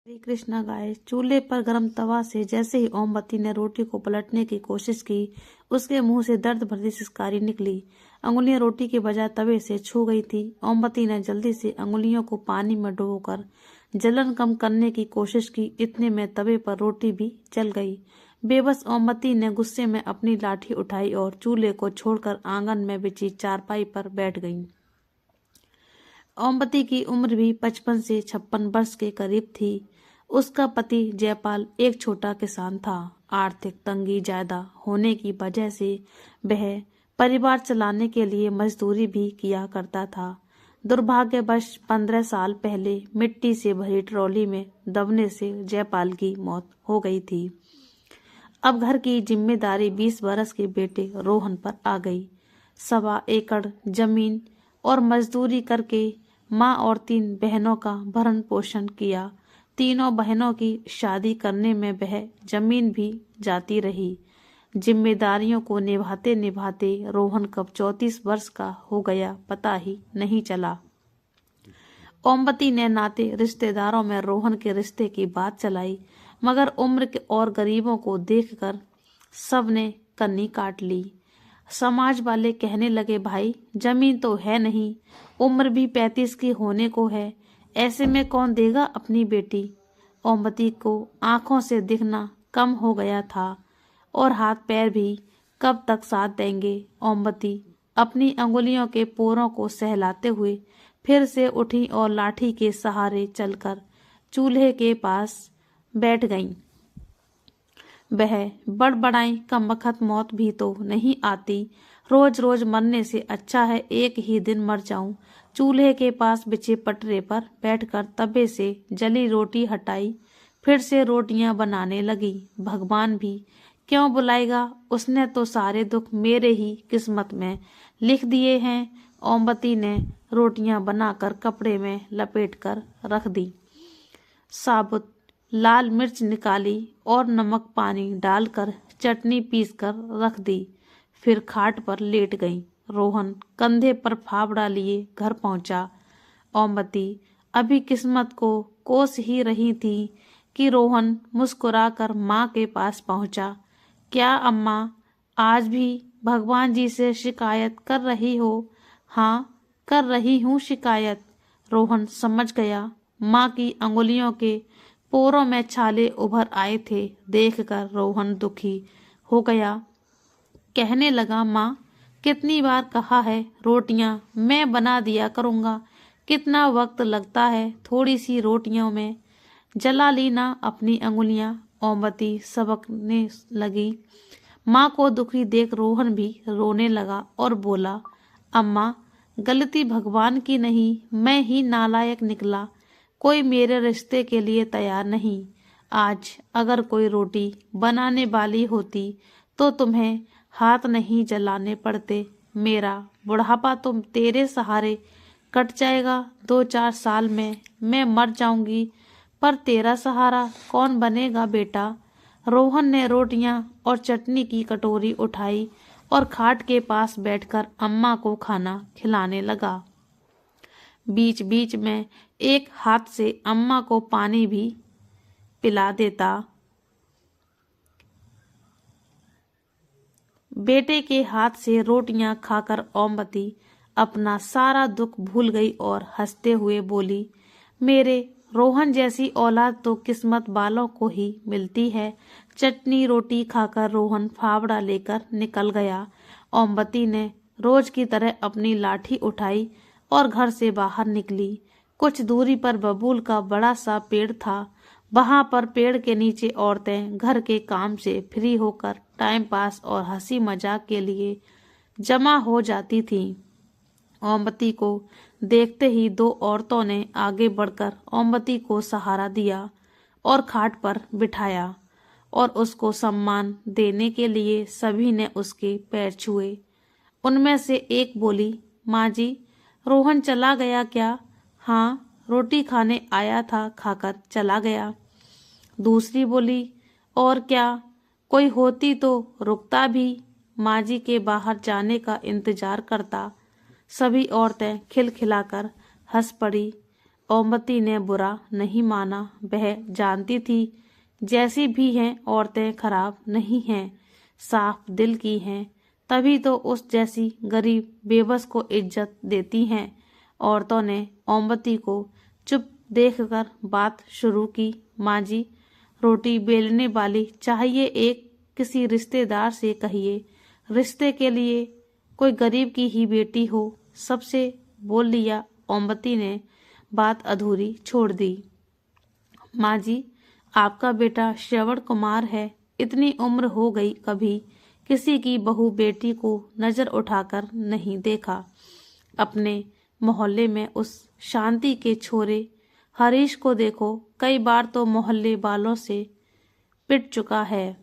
श्री कृष्णा गाय। चूल्हे पर गर्म तवा से जैसे ही ओमवती ने रोटी को पलटने की कोशिश की, उसके मुंह से दर्द भरी सिसकारी निकली। अंगुलियां रोटी के बजाय तवे से छू गई थी। ओमवती ने जल्दी से अंगुलियों को पानी में डुबोकर जलन कम करने की कोशिश की। इतने में तवे पर रोटी भी जल गई। बेबस ओमवती ने गुस्से में अपनी लाठी उठाई और चूल्हे को छोड़कर आंगन में बिछी चारपाई पर बैठ गई। ओमवती की उम्र भी 55 से 56 वर्ष के करीब थी। उसका पति जयपाल एक छोटा किसान था। आर्थिक तंगी ज्यादा होने की वजह से वह परिवार चलाने के लिए मजदूरी भी किया करता था। दुर्भाग्यवश 15 साल पहले मिट्टी से भरी ट्रॉली में दबने से जयपाल की मौत हो गई थी। अब घर की जिम्मेदारी 20 बरस के बेटे रोहन पर आ गई। 1.25 एकड़ जमीन और मजदूरी करके माँ और 3 बहनों का भरण पोषण किया। तीनों बहनों की शादी करने में वह जमीन भी जाती रही। जिम्मेदारियों को निभाते निभाते रोहन कब 34 वर्ष का हो गया पता ही नहीं चला। ओमवती ने नाते रिश्तेदारों में रोहन के रिश्ते की बात चलाई, मगर उम्र के और गरीबों को देखकर सबने कन्नी काट ली। समाज वाले कहने लगे, भाई जमीन तो है नहीं, उम्र भी 35 की होने को है, ऐसे में कौन देगा अपनी बेटी। ओमवती को आंखों से दिखना कम हो गया था और हाथ पैर भी कब तक साथ देंगे। ओमवती अपनी अंगुलियों के पोरों को सहलाते हुए फिर से उठी और लाठी के सहारे चलकर चूल्हे के पास बैठ गईं। वह बड़बड़ाई, कमबख्त मौत भी तो नहीं आती, रोज रोज मरने से अच्छा है एक ही दिन मर जाऊं। चूल्हे के पास बिछे पटरे पर बैठकर तवे से जली रोटी हटाई, फिर से रोटियां बनाने लगी। भगवान भी क्यों बुलाएगा, उसने तो सारे दुख मेरे ही किस्मत में लिख दिए हैं। ओमवती ने रोटियां बनाकर कपड़े में लपेटकर रख दी। साबुत लाल मिर्च निकाली और नमक पानी डालकर चटनी पीसकर रख दी। फिर खाट पर लेट गई। रोहन कंधे पर फावड़ा लिए घर पहुंचा। ओमवती अभी किस्मत को कोस ही रही थी कि रोहन मुस्कुराकर माँ के पास पहुंचा। क्या अम्मा, आज भी भगवान जी से शिकायत कर रही हो? हाँ, कर रही हूँ शिकायत। रोहन समझ गया। माँ की अंगुलियों के पोरों में छाले उभर आए थे। देखकर रोहन दुखी हो गया। कहने लगा, माँ कितनी बार कहा है रोटियां मैं बना दिया करूँगा, कितना वक्त लगता है थोड़ी सी रोटियों में। जला ली ना अपनी अंगुलियां। ओमवती सबकने लगी। माँ को दुखी देख रोहन भी रोने लगा और बोला, अम्मा गलती भगवान की नहीं, मैं ही नालायक निकला। कोई मेरे रिश्ते के लिए तैयार नहीं। आज अगर कोई रोटी बनाने वाली होती तो तुम्हें हाथ नहीं जलाने पड़ते। मेरा बुढ़ापा तो तेरे सहारे कट जाएगा। 2-4 साल में मैं मर जाऊंगी, पर तेरा सहारा कौन बनेगा बेटा। रोहन ने रोटियां और चटनी की कटोरी उठाई और खाट के पास बैठकर अम्मा को खाना खिलाने लगा। बीच बीच में एक हाथ से अम्मा को पानी भी पिला देता। बेटे के हाथ से रोटियां खाकर ओमवती अपना सारा दुख भूल गई और हंसते हुए बोली, मेरे रोहन जैसी औलाद तो किस्मत वालों को ही मिलती है। चटनी रोटी खाकर रोहन फावड़ा लेकर निकल गया। ओमवती ने रोज की तरह अपनी लाठी उठाई और घर से बाहर निकली। कुछ दूरी पर बबूल का बड़ा सा पेड़ था। वहां पर पेड़ के नीचे औरतें घर के काम से फ्री होकर टाइम पास और हंसी मजाक के लिए जमा हो जाती थीं। ओमवती को देखते ही 2 औरतों ने आगे बढ़कर ओमवती को सहारा दिया और खाट पर बिठाया और उसको सम्मान देने के लिए सभी ने उसके पैर छुए। उनमें से एक बोली, माँ जी रोहन चला गया क्या? हाँ, रोटी खाने आया था, खाकर चला गया। दूसरी बोली, और क्या कोई होती तो रुकता भी, माँ जी के बाहर जाने का इंतजार करता। सभी औरतें खिलखिलाकर हंस पड़ी। ओमवती ने बुरा नहीं माना। वह जानती थी जैसी भी हैं औरतें खराब नहीं हैं, साफ दिल की हैं, तभी तो उस जैसी गरीब बेबस को इज्जत देती हैं। औरतों ने ओमवती को चुप देखकर बात शुरू की। माँ जी, रोटी बेलने वाली चाहिए एक, किसी रिश्तेदार से कहिए, रिश्ते के लिए कोई गरीब की ही बेटी हो, सबसे बोल लिया। ओमवती ने बात अधूरी छोड़ दी। माँ जी, आपका बेटा श्रवण कुमार है, इतनी उम्र हो गई, कभी किसी की बहू बेटी को नजर उठाकर नहीं देखा। अपने मोहल्ले में उस शांति के छोरे हरीश को देखो, कई बार तो मोहल्ले वालों से पिट चुका है।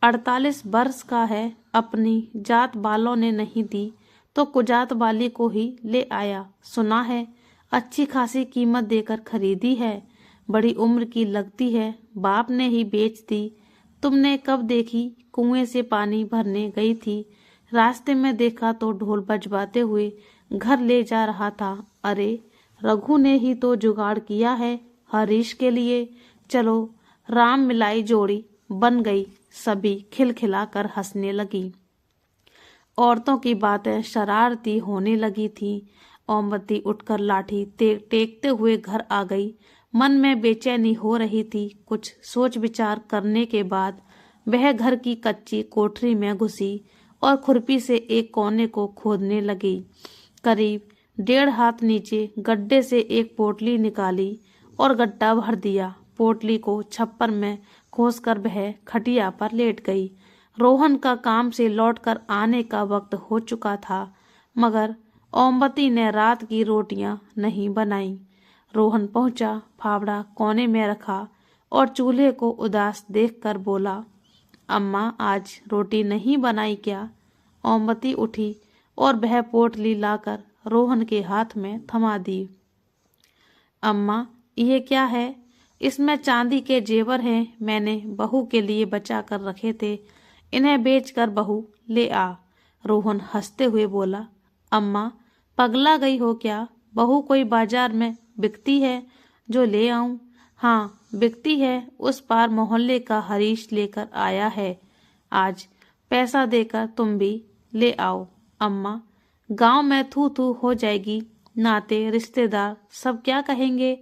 48 वर्ष का है, अपनी जात वालों ने नहीं दी तो कुजात वाली को ही ले आया। सुना है अच्छी खासी कीमत देकर खरीदी है, बड़ी उम्र की लगती है, बाप ने ही बेच दी। तुमने कब देखी? कुएं से पानी भरने गई थी, रास्ते में देखा तो ढोल बजवाते हुए घर ले जा रहा था। अरे रघु ने ही तो जुगाड़ किया है हरीश के लिए। चलो राम मिलाई जोड़ी बन गई। सभी खिलखिलाकर हंसने लगी। औरतों की बातें शरारती होने लगी थी। ओमवती उठकर लाठी टेकते हुए घर आ गई। मन में बेचैनी हो रही थी। कुछ सोच विचार करने के बाद वह घर की कच्ची कोठरी में घुसी और खुरपी से एक कोने को खोदने लगी। करीब 1.5 हाथ नीचे गड्ढे से एक पोटली निकाली और गड्ढा भर दिया। पोटली को छप्पर में खोसकर वह खटिया पर लेट गई। रोहन का काम से लौटकर आने का वक्त हो चुका था, मगर ओमवती ने रात की रोटियां नहीं बनाई। रोहन पहुंचा, फावड़ा कोने में रखा और चूल्हे को उदास देखकर बोला, अम्मा आज रोटी नहीं बनाई क्या? ओमवती उठी और वह पोटली लाकर रोहन के हाथ में थमा दी। अम्मा ये क्या है? इसमें चांदी के जेवर हैं, मैंने बहू के लिए बचा कर रखे थे, इन्हें बेचकर बहू ले आ। रोहन हंसते हुए बोला, अम्मा पगला गई हो क्या? बहू कोई बाजार में बिकती है जो ले आऊं? हाँ बिकती है, उस पार मोहल्ले का हरीश लेकर आया है, आज पैसा देकर तुम भी ले आओ। अम्मा गांव में थू थू हो जाएगी, नाते रिश्तेदार सब क्या कहेंगे?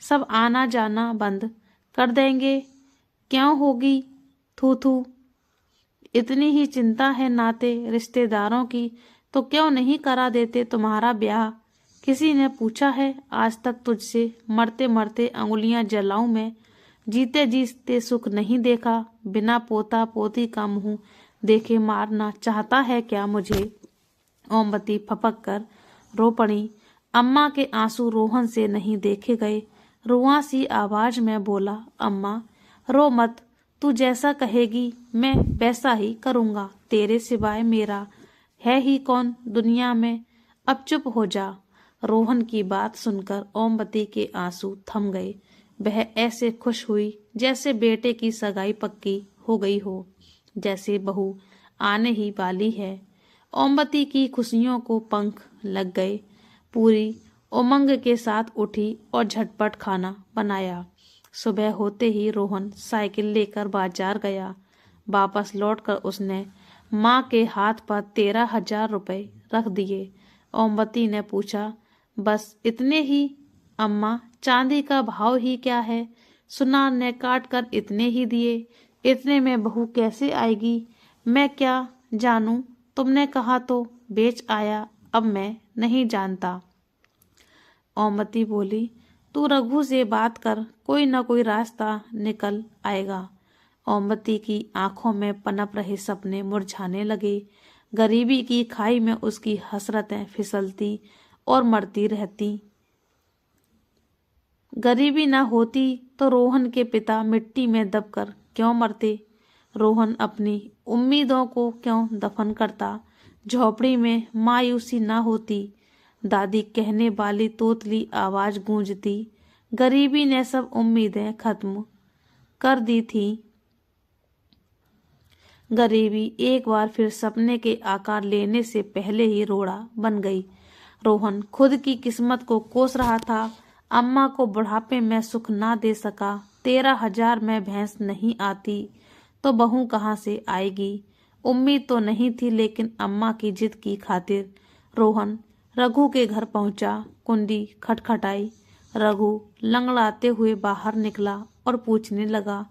सब आना जाना बंद कर देंगे। क्यों होगी थू थू? इतनी ही चिंता है नाते रिश्तेदारों की तो क्यों नहीं करा देते तुम्हारा ब्याह? किसी ने पूछा है आज तक तुझसे मरते मरते अंगुलियां जलाऊं मैं? जीते जीते सुख नहीं देखा, बिना पोता पोती का मुंह देखे मारना चाहता है क्या मुझे? ओमवती फपक कर रो पड़ी। अम्मा के आंसू रोहन से नहीं देखे गए। रुआसी आवाज में बोला, अम्मा रो मत, तू जैसा कहेगी मैं वैसा ही करूँगा, तेरे सिवाय मेरा है ही कौन दुनिया में? अब चुप हो जा। रोहन की बात सुनकर ओमवती के आंसू थम गए। वह ऐसे खुश हुई जैसे बेटे की सगाई पक्की हो गई हो, जैसे बहू आने ही वाली है। ओमवती की खुशियों को पंख लग गए। पूरी उमंग के साथ उठी और झटपट खाना बनाया। सुबह होते ही रोहन साइकिल लेकर बाजार गया। वापस लौटकर उसने माँ के हाथ पर 13,000 रुपए रख दिए। ओमवती ने पूछा, बस इतने ही? अम्मा चांदी का भाव ही क्या है? सुनार ने काट कर इतने ही दिए, इतने में बहू कैसे आएगी? मैं क्या जानूं, तुमने कहा तो बेच आया, अब मैं नहीं जानता। ओमवती बोली, तू रघु से बात कर, कोई न कोई रास्ता निकल आएगा। ओमवती की आंखों में पनप रहे सपने मुरझाने लगे। गरीबी की खाई में उसकी हसरतें फिसलती और मरती रहती। गरीबी न होती तो रोहन के पिता मिट्टी में दबकर क्यों मरते? रोहन अपनी उम्मीदों को क्यों दफन करता? झोपड़ी में मायूसी न होती। दादी कहने वाली तोतली आवाज गूंजती। गरीबी ने सब उम्मीदें खत्म कर दी थी। गरीबी एक बार फिर सपने के आकार लेने से पहले ही रोड़ा बन गई। रोहन खुद की किस्मत को कोस रहा था। अम्मा को बुढ़ापे में सुख ना दे सका, 13,000 में भैंस नहीं आती तो बहू कहाँ से आएगी। उम्मीद तो नहीं थी, लेकिन अम्मा की जिद की खातिर रोहन रघु के घर पहुंचा। कुंडी खटखटाई। रघु लंगड़ाते हुए बाहर निकला और पूछने लगा,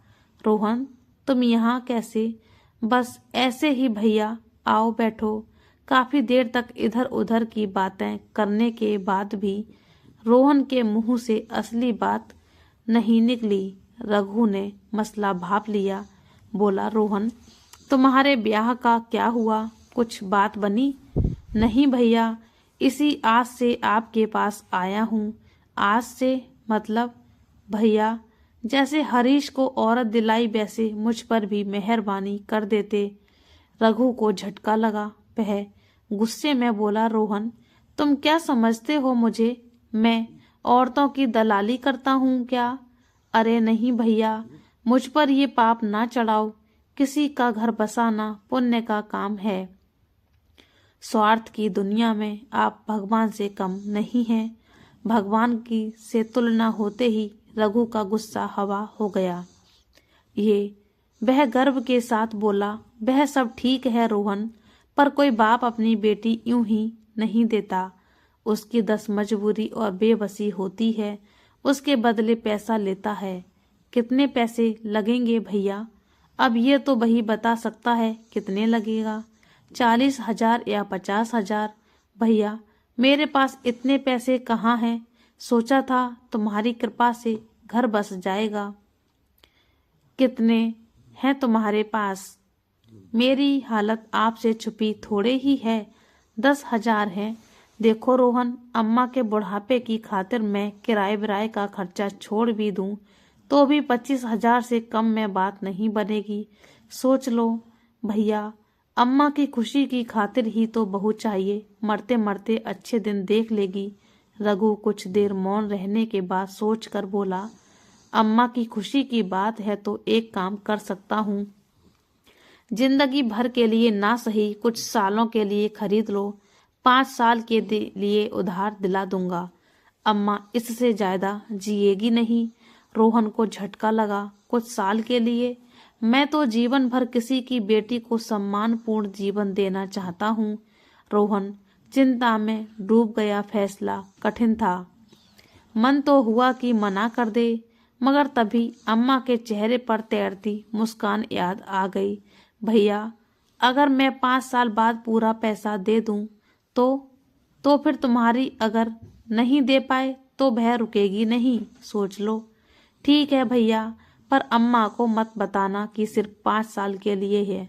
रोहन तुम यहाँ कैसे? बस ऐसे ही भैया, आओ बैठो। काफी देर तक इधर उधर की बातें करने के बाद भी रोहन के मुंह से असली बात नहीं निकली। रघु ने मसला भाप लिया। बोला, रोहन तुम्हारे ब्याह का क्या हुआ? कुछ बात बनी? नहीं भैया, इसी आस से आपके पास आया हूँ। आस से मतलब? भैया, जैसे हरीश को औरत दिलाई वैसे मुझ पर भी मेहरबानी कर देते। रघु को झटका लगा। वह गुस्से में बोला, रोहन तुम क्या समझते हो मुझे? मैं औरतों की दलाली करता हूँ क्या? अरे नहीं भैया, मुझ पर ये पाप ना चढ़ाओ। किसी का घर बसाना पुण्य का काम है। स्वार्थ की दुनिया में आप भगवान से कम नहीं हैं। भगवान की से तुलना होते ही रघु का गुस्सा हवा हो गया। वह गर्व के साथ बोला, वह सब ठीक है रोहन, पर कोई बाप अपनी बेटी यूं ही नहीं देता। उसकी 10 मजबूरी और बेबसी होती है, उसके बदले पैसा लेता है। कितने पैसे लगेंगे भैया? अब ये तो वही बता सकता है कितने लगेगा, 40,000 या 50,000। भैया, मेरे पास इतने पैसे कहाँ हैं? सोचा था तुम्हारी कृपा से घर बस जाएगा। कितने हैं तुम्हारे पास? मेरी हालत आपसे छुपी थोड़े ही है, 10,000 है। देखो रोहन, अम्मा के बुढ़ापे की खातिर मैं किराए विराए का खर्चा छोड़ भी दूं तो भी 25,000 से कम में बात नहीं बनेगी। सोच लो भैया, अम्मा की खुशी की खातिर ही तो बहू चाहिए। मरते मरते अच्छे दिन देख लेगी। रघु कुछ देर मौन रहने के बाद सोचकर बोला, अम्मा की खुशी की बात है तो एक काम कर सकता हूँ। जिंदगी भर के लिए ना सही, कुछ सालों के लिए खरीद लो। 5 साल के लिए उधार दिला दूंगा। अम्मा इससे ज्यादा जिएगी नहीं। रोहन को झटका लगा। कुछ साल के लिए? मैं तो जीवन भर किसी की बेटी को सम्मानपूर्ण जीवन देना चाहता हूँ। रोहन चिंता में डूब गया। फैसला कठिन था। मन तो हुआ कि मना कर दे, मगर तभी अम्मा के चेहरे पर तैरती मुस्कान याद आ गई। भैया, अगर मैं 5 साल बाद पूरा पैसा दे दूं तो फिर तुम्हारी अगर नहीं दे पाए तो वह रुकेगी नहीं। सोच लो। ठीक है भैया, पर अम्मा को मत बताना कि सिर्फ 5 साल के लिए है,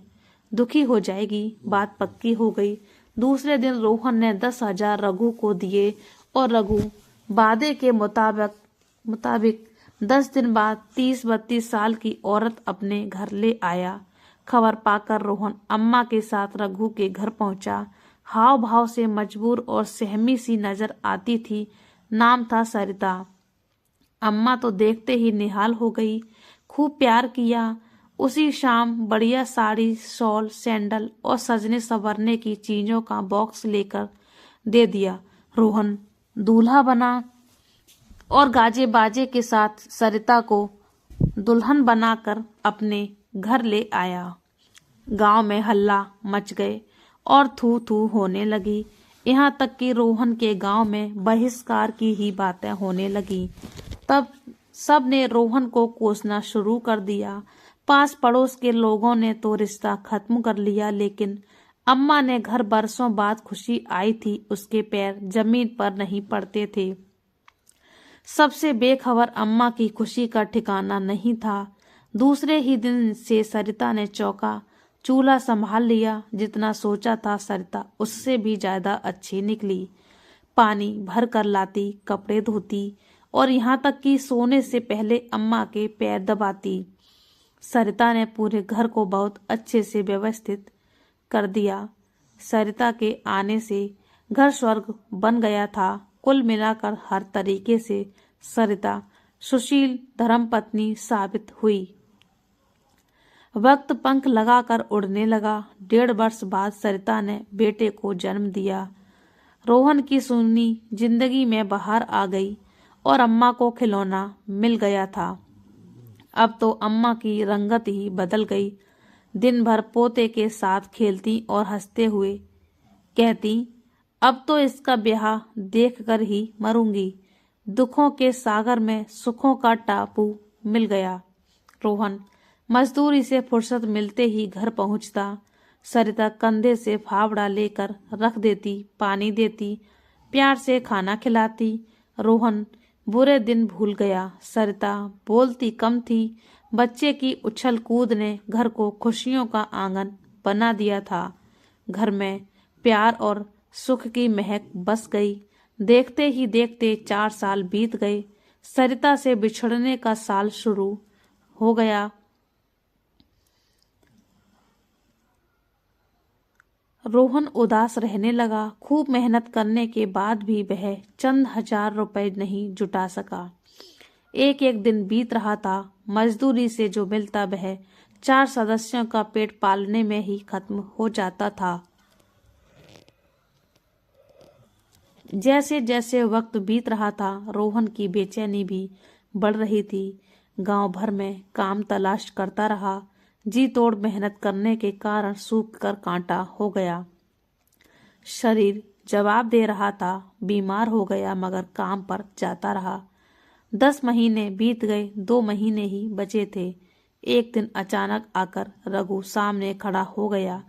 दुखी हो जाएगी। बात पक्की हो गई। दूसरे दिन रोहन ने 10,000 रघु को दिए और रघु वादे के मुताबिक 10 दिन बाद 30-32 साल की औरत अपने घर ले आया। खबर पाकर रोहन अम्मा के साथ रघु के घर पहुंचा। हाव भाव से मजबूर और सहमी सी नजर आती थी। नाम था सरिता। अम्मा तो देखते ही निहाल हो गई। खूब प्यार किया। उसी शाम बढ़िया साड़ी, शॉल, सैंडल और सजने संवरने की चीजों का बॉक्स लेकर दे दिया। रोहन दूल्हा बना और गाजे बाजे के साथ सरिता को दुल्हन बनाकर अपने घर ले आया। गांव में हल्ला मच गए और थू थू होने लगी। यहाँ तक कि रोहन के गांव में बहिष्कार की ही बातें होने लगी। तब सब ने रोहन को कोसना शुरू कर दिया। पास पड़ोस के लोगों ने तो रिश्ता खत्म कर लिया, लेकिन अम्मा ने घर बरसों बाद खुशी आई थी, उसके पैर जमीन पर नहीं पड़ते थे। सबसे बेखबर अम्मा की खुशी का ठिकाना नहीं था। दूसरे ही दिन से सरिता ने चौका चूल्हा संभाल लिया। जितना सोचा था सरिता उससे भी ज्यादा अच्छी निकली। पानी भर कर लाती, कपड़े धोती और यहाँ तक कि सोने से पहले अम्मा के पैर दबाती। सरिता ने पूरे घर को बहुत अच्छे से व्यवस्थित कर दिया। सरिता के आने से घर स्वर्ग बन गया था। कुल मिलाकर हर तरीके से सरिता सुशील धर्मपत्नी साबित हुई। वक्त पंख लगाकर उड़ने लगा। 1.5 वर्ष बाद सरिता ने बेटे को जन्म दिया। रोहन की सुनी जिंदगी में बाहर आ गई और अम्मा को खिलौना मिल गया था। अब तो अम्मा की रंगत ही बदल गई। दिन भर पोते के साथ खेलती और हंसते हुए कहती, अब तो इसका ब्याह देखकर ही मरूंगी। दुखों के सागर में सुखों का टापू मिल गया। रोहन मजदूरी से फुर्सत मिलते ही घर पहुंचता। सरिता कंधे से फावड़ा लेकर रख देती, पानी देती, प्यार से खाना खिलाती। रोहन बुरे दिन भूल गया। सरिता बोलती कम थी। बच्चे की उछल कूद ने घर को खुशियों का आंगन बना दिया था। घर में प्यार और सुख की महक बस गई। देखते ही देखते 4 साल बीत गए। सरिता से बिछड़ने का साल शुरू हो गया। रोहन उदास रहने लगा। खूब मेहनत करने के बाद भी वह चंद हजार रुपए नहीं जुटा सका। एक एक दिन बीत रहा था। मजदूरी से जो मिलता वह 4 सदस्यों का पेट पालने में ही खत्म हो जाता था। जैसे जैसे वक्त बीत रहा था, रोहन की बेचैनी भी बढ़ रही थी। गांव भर में काम तलाश करता रहा। जी तोड़ मेहनत करने के कारण सूख कर कांटा हो गया। शरीर जवाब दे रहा था। बीमार हो गया मगर काम पर जाता रहा। 10 महीने बीत गए। 2 महीने ही बचे थे। एक दिन अचानक आकर रघु सामने खड़ा हो गया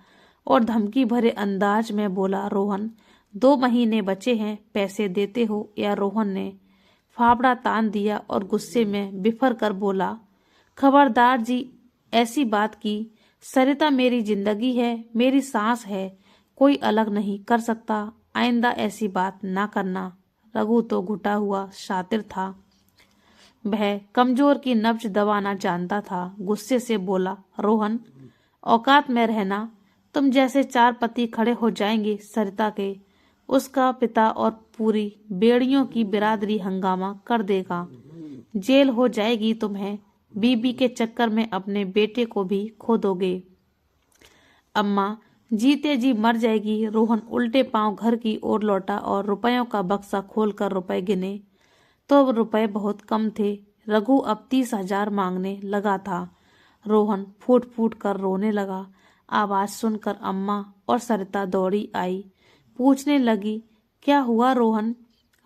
और धमकी भरे अंदाज में बोला, रोहन 2 महीने बचे हैं, पैसे देते हो या? रोहन ने फावड़ा तान दिया और गुस्से में बिफर कर बोला, खबरदार जी, ऐसी बात की। सरिता मेरी जिंदगी है, मेरी सांस है, कोई अलग नहीं कर सकता। आइंदा ऐसी बात ना करना। रघु तो घुटा हुआ शातिर था। वह कमजोर की नब्ज दबाना जानता था। गुस्से से बोला, रोहन औकात में रहना। तुम जैसे 4 पति खड़े हो जाएंगे सरिता के, उसका पिता और पूरी बेड़ियों की बिरादरी हंगामा कर देगा। जेल हो जाएगी तुम्हें। बीबी के चक्कर में अपने बेटे को भी खो दोगे। अम्मा जीते जी मर जाएगी। रोहन उल्टे पांव घर की ओर लौटा और रुपयों का बक्सा खोलकर रुपए गिने तो रुपए बहुत कम थे। रघु अब 30,000 मांगने लगा था। रोहन फूट फूट कर रोने लगा। आवाज सुनकर अम्मा और सरिता दौड़ी आई। पूछने लगी, क्या हुआ रोहन?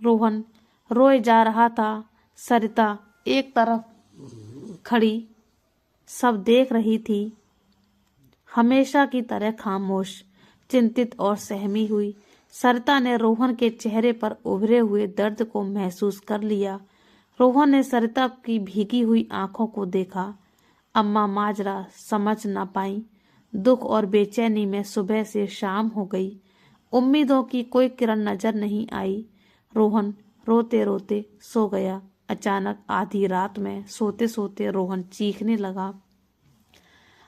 रोहन रोए जा रहा था। सरिता एक तरफ खड़ी सब देख रही थी, हमेशा की तरह खामोश, चिंतित और सहमी हुई। सरिता ने रोहन के चेहरे पर उभरे हुए दर्द को महसूस कर लिया। रोहन ने सरिता की भीगी हुई आंखों को देखा। अम्मा माजरा समझ न पाई। दुख और बेचैनी में सुबह से शाम हो गई। उम्मीदों की कोई किरण नजर नहीं आई। रोहन रोते रोते सो गया। अचानक आधी रात में सोते सोते रोहन चीखने लगा,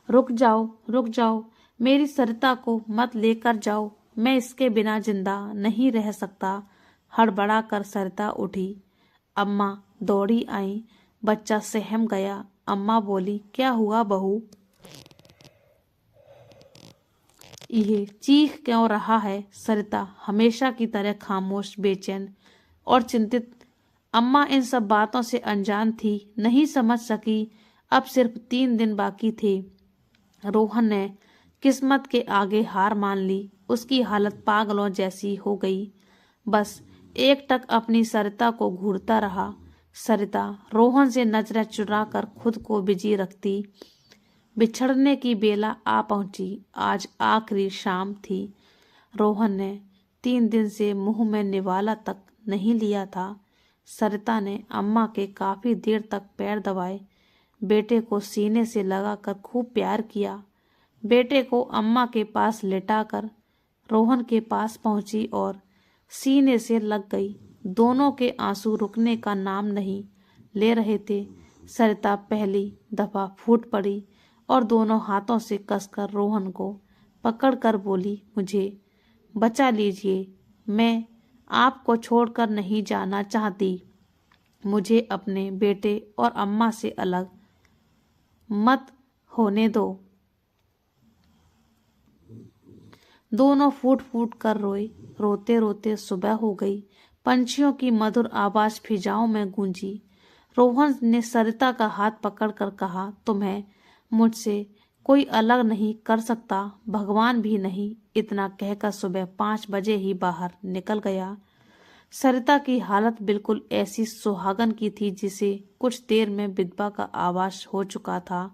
रुक जाओ, रुक जाओ, मेरी सरिता को मत लेकर जाओ, मैं इसके बिना जिंदा नहीं रह सकता। हड़बड़ा कर सरिता उठी। अम्मा दौड़ी आई। बच्चा सहम गया। अम्मा बोली, क्या हुआ बहू? यह चीख क्यों रहा है? सरिता हमेशा की तरह खामोश, बेचैन और चिंतित। अम्मा इन सब बातों से अनजान थी, नहीं समझ सकी। अब सिर्फ 3 दिन बाकी थे। रोहन ने किस्मत के आगे हार मान ली। उसकी हालत पागलों जैसी हो गई। बस एकटक अपनी सरिता को घूरता रहा। सरिता रोहन से नजरें चुराकर खुद को बिजी रखती। बिछड़ने की बेला आ पहुंची। आज आखिरी शाम थी। रोहन ने 3 दिन से मुंह में निवाला तक नहीं लिया था। सरिता ने अम्मा के काफी देर तक पैर दबाए। बेटे को सीने से लगाकर खूब प्यार किया। बेटे को अम्मा के पास लेटाकर रोहन के पास पहुंची और सीने से लग गई। दोनों के आंसू रुकने का नाम नहीं ले रहे थे। सरिता पहली दफा फूट पड़ी और दोनों हाथों से कसकर रोहन को पकड़कर बोली, मुझे बचा लीजिए, मैं आपको छोड़कर नहीं जाना चाहती। मुझे अपने बेटे और अम्मा से अलग मत होने दो। दोनों फूट फूट कर रोए। रोते रोते सुबह हो गई। पंछियों की मधुर आवाज फिजाओं में गूंजी। रोहन ने सरिता का हाथ पकड़कर कहा, तुम्हें मुझसे कोई अलग नहीं कर सकता, भगवान भी नहीं। इतना कहकर सुबह 5 बजे ही बाहर निकल गया। सरिता की हालत बिल्कुल ऐसी सुहागन की थी जिसे कुछ देर में विधवा का आवास हो चुका था।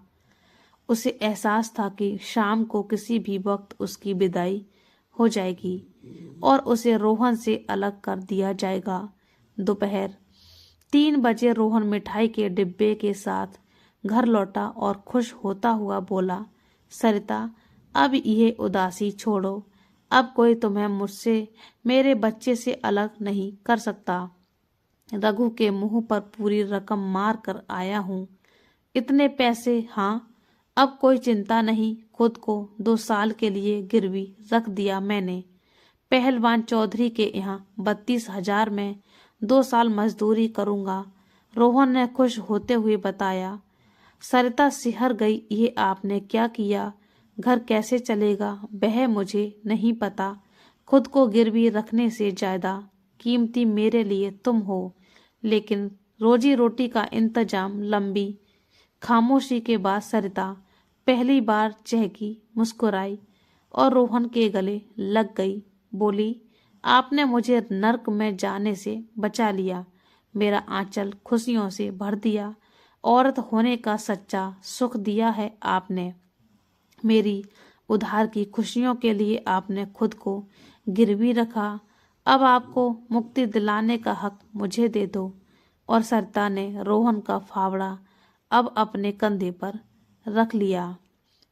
उसे एहसास था कि शाम को किसी भी वक्त उसकी विदाई हो जाएगी और उसे रोहन से अलग कर दिया जाएगा। दोपहर 3 बजे रोहन मिठाई के डिब्बे के साथ घर लौटा और खुश होता हुआ बोला, सरिता, अब ये उदासी छोड़ो। अब कोई तुम्हें मुझसे, मेरे बच्चे से अलग नहीं कर सकता। रघु के मुंह पर पूरी रकम मार कर आया हूँ। इतने पैसे? हाँ, अब कोई चिंता नहीं। खुद को 2 साल के लिए गिरवी रख दिया मैंने। पहलवान चौधरी के यहाँ 32,000 में 2 साल मजदूरी करूँगा, रोहन ने खुश होते हुए बताया। सरिता सिहर गई। ये आपने क्या किया? घर कैसे चलेगा वह मुझे नहीं पता। खुद को गिरवी रखने से ज्यादा कीमती मेरे लिए तुम हो, लेकिन रोजी रोटी का इंतजाम। लंबी खामोशी के बाद सरिता पहली बार चहकी, मुस्कुराई और रोहन के गले लग गई। बोली, आपने मुझे नर्क में जाने से बचा लिया, मेरा आंचल खुशियों से भर दिया। औरत होने का सच्चा सुख दिया है आपने। मेरी उधार की खुशियों के लिए आपने खुद को गिरवी रखा। अब आपको मुक्ति दिलाने का हक मुझे दे दो। और सरिता ने रोहन का फावड़ा अब अपने कंधे पर रख लिया।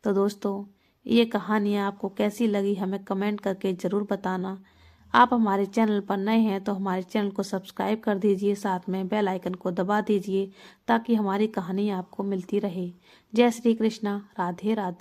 तो दोस्तों, ये कहानियाँ आपको कैसी लगी हमें कमेंट करके ज़रूर बताना। आप हमारे चैनल पर नए हैं तो हमारे चैनल को सब्सक्राइब कर दीजिए, साथ में बेल आइकन को दबा दीजिए ताकि हमारी कहानी आपको मिलती रहे। जय श्री कृष्णा। राधे राधे।